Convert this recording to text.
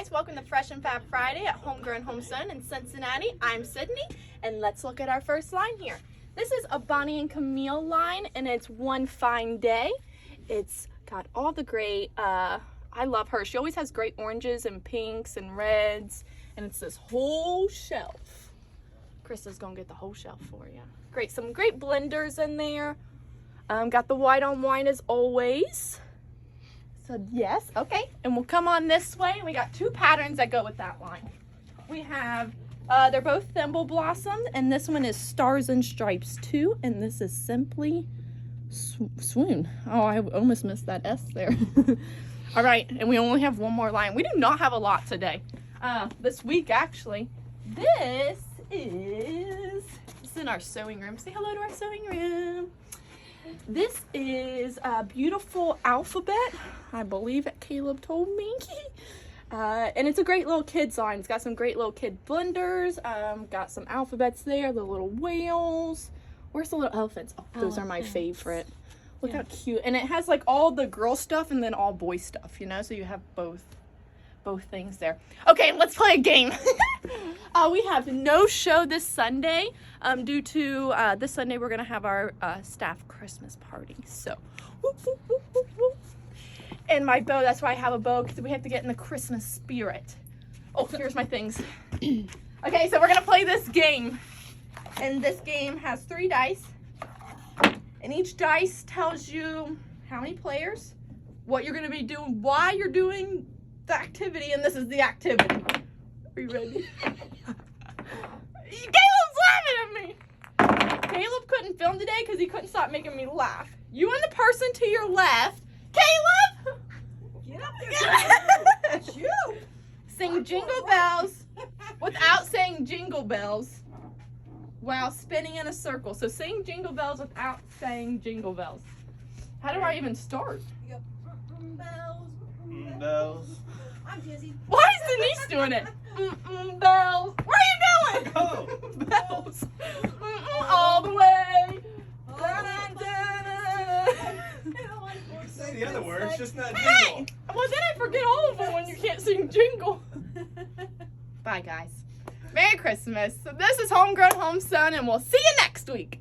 guys, welcome to Fresh and Fab Friday at HomeGrown HomeSewn in Cincinnati. I'm Sydney, and let's look at our first line here. This is a Bonnie and Camille line, and it's One Fine Day. It's got all the great, I love her. She always has great oranges and pinks and reds, and it's this whole shelf. Krista's gonna get the whole shelf for you. Great, some great blenders in there. Got the white on white as always. So yes, okay, and we'll come on this way. We got two patterns that go with that line. We have, they're both Thimble Blossoms, and this one is Stars and Stripes too, and this is Simply Swoon. Oh, I almost missed that S there. All right, and we only have one more line. We do not have a lot today. This week actually. This is in our sewing room. Say hello to our sewing room. This is a beautiful alphabet, I believe that Caleb told me. And it's a great little kid's line. It's got some great little kid blenders. Got some alphabets there, the little whales. Where's the little elephants? Oh, those are my favorite. Look how cute. And it has like all the girl stuff and then all boy stuff, you know, so you have both things there. Okay, let's play a game. We have no show this Sunday due to this Sunday we're gonna have our staff Christmas party. So, whoop, whoop, whoop, whoop, whoop. And my bow, that's why I have a bow, because we have to get in the Christmas spirit. Oh, here's my things. Okay, so we're gonna play this game. And this game has 3 dice. And each dice tells you how many players, what you're gonna be doing, why you're doing the activity, and this is the activity. Are you ready? Caleb's laughing at me. Caleb couldn't film today because he couldn't stop making me laugh. You and the person to your left, Caleb. Get up there, Caleb. You. Sing Jingle Bells without saying Jingle Bells while spinning in a circle. So sing Jingle Bells without saying Jingle Bells. How do I even start? You go, bells, Bells. I'm dizzy. Why is Denise doing it? Bells. What are you doing? Oh. Bells. All the way. Say the other words, just not Hey! jingle. Well, then I forget all of them when you can't sing jingle. Bye, guys. Merry Christmas. So this is HomeGrown HomeSewn, and we'll see you next week.